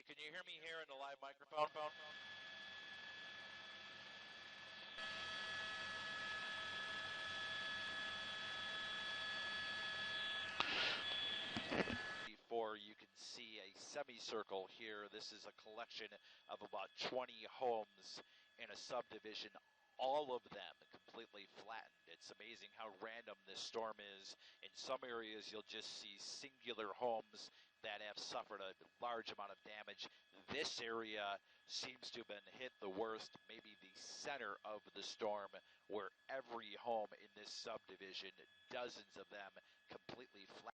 can you hear me here in the live microphone? Before you can see a semicircle here, this is a collection of about 20 homes in a subdivision, all of them completely flattened. It's amazing how random this storm is. In some areas, you'll just see singular homes that have suffered a large amount of damage. This area seems to have been hit the worst, maybe the center of the storm, where every home in this subdivision, dozens of them, completely flattened.